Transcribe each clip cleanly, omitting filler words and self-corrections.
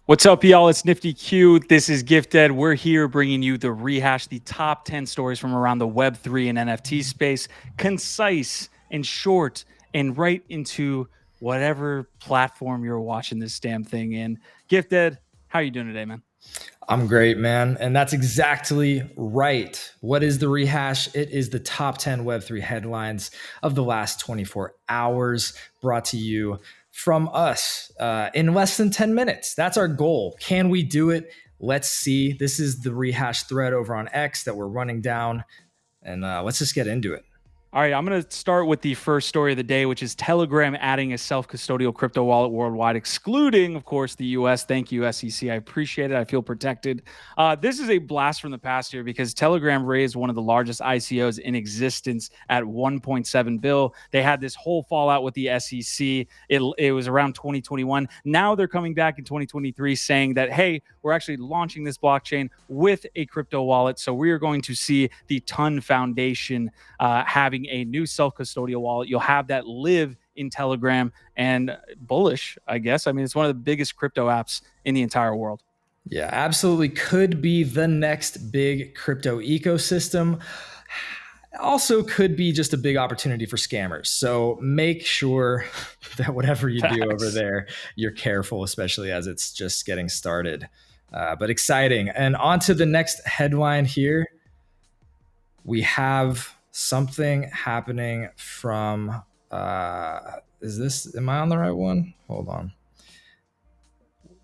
What's up, y'all? It's Nifty Q. This is Gifted. We're here bringing you the rehash, the top 10 stories from around the Web3 and NFT space, concise and short, and right into whatever platform you're watching this damn thing in. Gifted, how are you doing today, man? I'm great, man. And that's exactly right. What is the rehash? It is the top 10 Web3 headlines of the last 24 hours, brought to you from us in less than 10 minutes. That's our goal. Can we do it? Let's see. This is the rehash thread over on X that we're running down. And let's just get into it. All right, I'm going to start with the first story of the day, which is Telegram adding a self-custodial crypto wallet worldwide, excluding, of course, the U.S. Thank you, SEC. I appreciate it. I feel protected. This is a blast from the past here because Telegram raised one of the largest ICOs in existence at 1.7 billion. They had this whole fallout with the SEC. It was around 2021. Now they're coming back in 2023 saying that, hey, we're actually launching this blockchain with a crypto wallet. So we are going to see the TON Foundation having a new self-custodial wallet. You'll have that live in Telegram, and bullish, I guess. I mean, it's one of the biggest crypto apps in the entire world. Yeah, absolutely could be the next big crypto ecosystem. Also could be just a big opportunity for scammers. So make sure that whatever you do over there, you're careful, especially as it's just getting started. But exciting. And on to the next headline here. We have something happening from, am I on the right one? Hold on.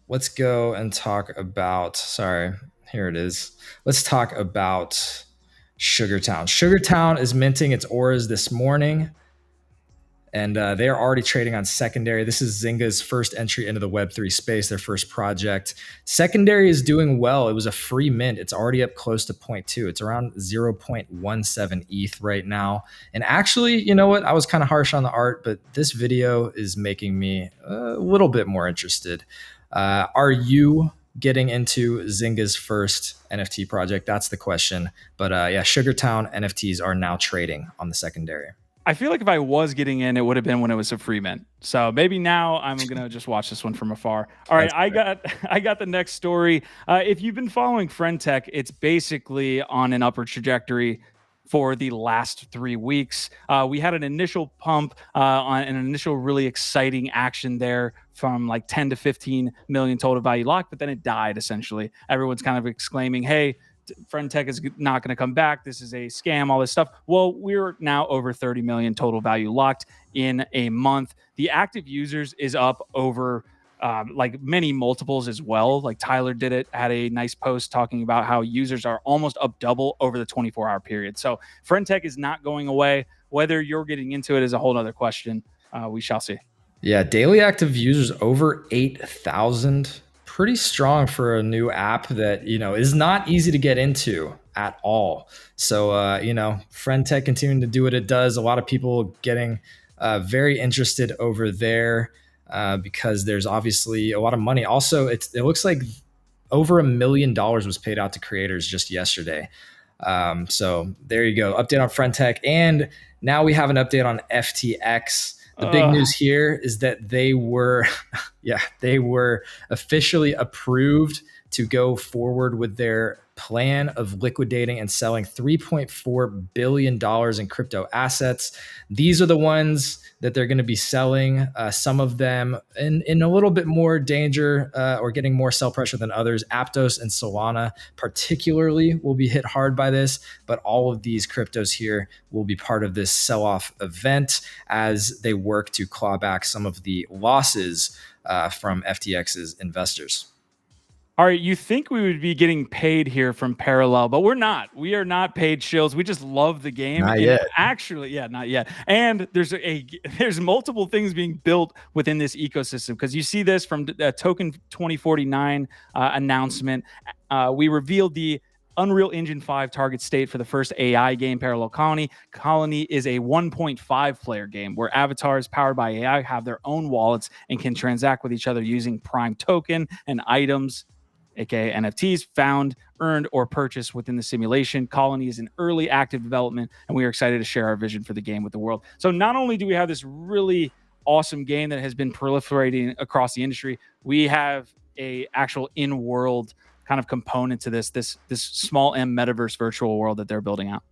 Let's go and talk about, here it is. Let's talk about SugarTown. SugarTown is minting its Oras this morning, and they are already trading on secondary. This is Zynga's first entry into the Web3 space, their first project. Secondary is doing well. It was a free mint. It's already up close to 0.2. It's around 0.17 ETH right now. And actually, you know what? I was kind of harsh on the art, but this video is making me a little bit more interested. Are you getting into Zynga's first NFT project? That's the question. But yeah, SugarTown NFTs are now trading on the secondary. I feel like if I was getting in, it would have been when it was a free mint. So maybe now I'm gonna just watch this one from afar. All right, I got the next story. If you've been following Friendtech, it's basically on an upward trajectory for the last 3 weeks. We had an initial pump on an initial really exciting action there from like 10 to 15 million total value locked, but then it died essentially. Everyone's kind of exclaiming, hey, Friendtech is not going to come back. This is a scam, all this stuff. Well, we're now over 30 million total value locked in a month. The active users is up over like many multiples as well. Like Tyler did it, had a nice post talking about how users are almost up double over the 24-hour period. So Friendtech is not going away. Whether you're getting into it is a whole other question. We shall see. Yeah, daily active users over 8,000. Pretty strong for a new app that, is not easy to get into at all. So, Friendtech continuing to do what it does. A lot of people getting very interested over there because there's obviously a lot of money. Also, it looks like over $1 million was paid out to creators just yesterday. So there you go. Update on Friendtech. And now we have an update on FTX. The big news here is that they were officially approved to go forward with their plan of liquidating and selling $3.4 billion in crypto assets. These are the ones that they're going to be selling. Some of them in a little bit more danger or getting more sell pressure than others. Aptos and Solana particularly will be hit hard by this, but all of these cryptos here will be part of this sell-off event as they work to claw back some of the losses from FTX's investors. All right, you think we would be getting paid here from Parallel, but we're not. We are not paid shills. We just love the game. Not yet. Actually, yeah, not yet. And there's multiple things being built within this ecosystem because you see this from Token 2049 announcement. We revealed the Unreal Engine 5 target state for the first AI game, Parallel Colony. Colony is a 1.5 player game where avatars powered by AI have their own wallets and can transact with each other using Prime Token and items, aka NFTs, found, earned, or purchased within the simulation. Colony is in early active development, and we are excited to share our vision for the game with the world. So not only do we have this really awesome game that has been proliferating across the industry, we have a actual in-world kind of component to this small M metaverse virtual world that they're building out.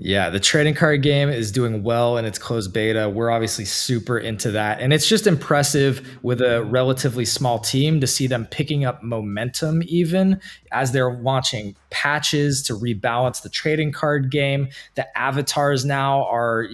Yeah, the trading card game is doing well in its closed beta. We're obviously super into that. And it's just impressive with a relatively small team to see them picking up momentum even as they're launching patches to rebalance the trading card game. The avatars now are,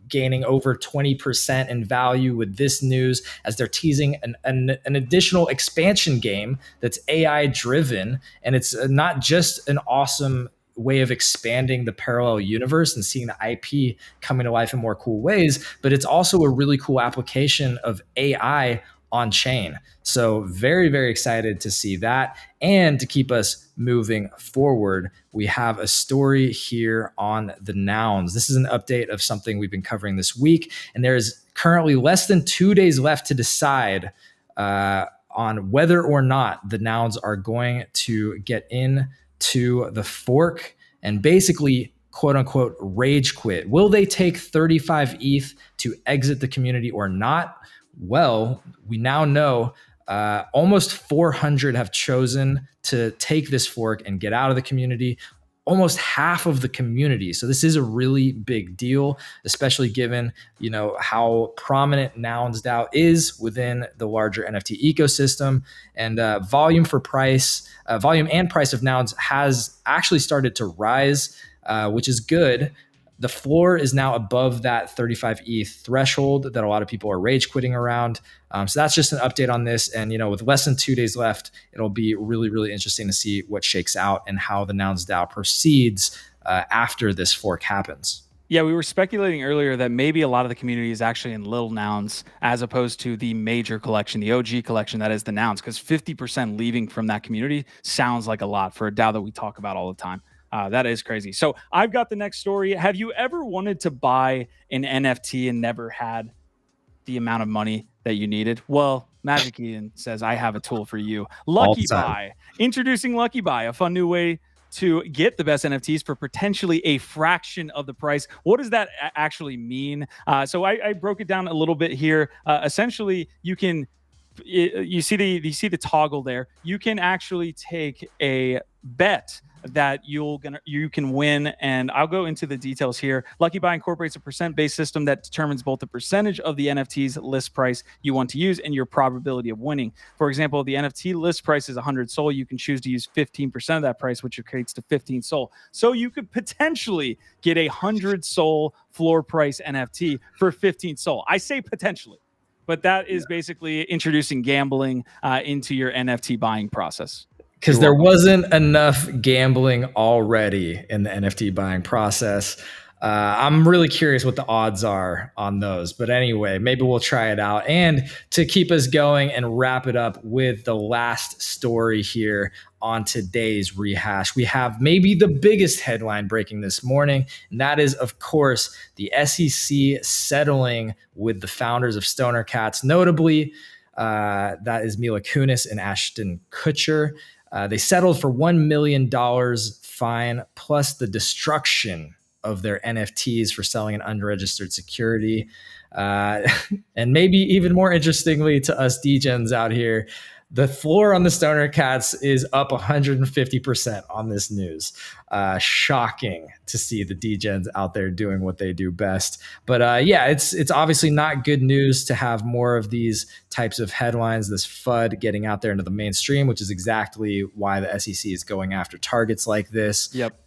gaining over 20% in value with this news as they're teasing an additional expansion game that's AI driven. And it's not just an awesome way of expanding the parallel universe and seeing the IP coming to life in more cool ways, but it's also a really cool application of AI on chain. So very, very excited to see that. And to keep us moving forward, we have a story here on the Nouns. This is an update of something we've been covering this week. And there is currently less than 2 days left to decide on whether or not the Nouns are going to get into the fork and basically quote unquote rage quit. Will they take 35 ETH to exit the community or not? Well, we now know almost 400 have chosen to take this fork and get out of the community. Almost half of the community. So this is a really big deal, especially given, how prominent NounsDAO is within the larger NFT ecosystem. And volume and price of Nouns has actually started to rise, which is good. The floor is now above that 35 ETH threshold that a lot of people are rage quitting around. So that's just an update on this. And, with less than 2 days left, it'll be really, really interesting to see what shakes out and how the NounsDAO proceeds after this fork happens. Yeah, we were speculating earlier that maybe a lot of the community is actually in little Nouns as opposed to the major collection, the OG collection that is the Nouns, because 50% leaving from that community sounds like a lot for a DAO that we talk about all the time. That is crazy. So I've got the next story. Have you ever wanted to buy an NFT and never had the amount of money that you needed? Well, Magic Eden says, I have a tool for you. Lucky Buy. Introducing Lucky Buy, a fun new way to get the best NFTs for potentially a fraction of the price. What does that actually mean? So I broke it down a little bit here. Essentially, you see the toggle there. You can actually take a bet that you can win, and I'll go into the details here. Lucky Buy incorporates a percent-based system that determines both the percentage of the NFT's list price you want to use and your probability of winning. For example, the NFT list price is 100 SOL. You can choose to use 15% of that price, which equates to 15 SOL. So you could potentially get a 100 SOL floor price NFT for 15 SOL. I say potentially, but that is basically introducing gambling into your NFT buying process. Because there wasn't enough gambling already in the NFT buying process. I'm really curious what the odds are on those. But anyway, maybe we'll try it out. And to keep us going and wrap it up with the last story here on today's rehash, we have maybe the biggest headline breaking this morning. And that is, of course, the SEC settling with the founders of Stoner Cats, notably that is Mila Kunis and Ashton Kutcher. They settled for $1 million fine plus the destruction of their NFTs for selling an unregistered security. And maybe even more interestingly to us degens out here, the floor on the Stoner Cats is up 150% on this news. Shocking to see the degens out there doing what they do best. But yeah, it's obviously not good news to have more of these types of headlines, this FUD getting out there into the mainstream, which is exactly why the SEC is going after targets like this. Yep.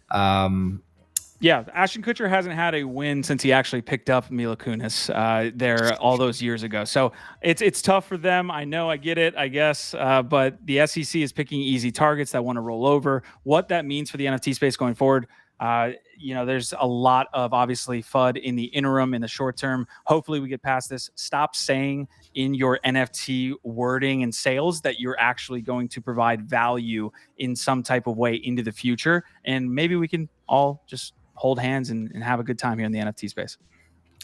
Yeah, Ashton Kutcher hasn't had a win since he actually picked up Mila Kunis there all those years ago. So it's tough for them. I know, I get it, I guess. But the SEC is picking easy targets that want to roll over. What that means for the NFT space going forward, there's a lot of obviously FUD in the interim, in the short term. Hopefully we get past this. Stop saying in your NFT wording and sales that you're actually going to provide value in some type of way into the future. And maybe we can all just hold hands and have a good time here in the NFT space.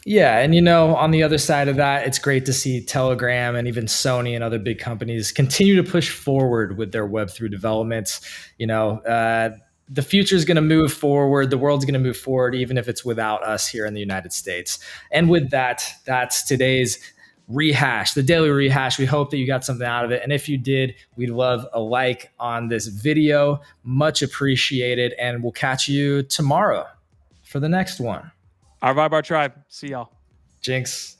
Yeah. And, on the other side of that, it's great to see Telegram and even Sony and other big companies continue to push forward with their Web3 developments. The future is going to move forward. The world's going to move forward, even if it's without us here in the United States. And with that, that's today's Rehash, the Daily Rehash. We hope that you got something out of it. And if you did, we'd love a like on this video. Much appreciated. And we'll catch you tomorrow for the next one. Our Vibe, our tribe. See y'all. Jinx.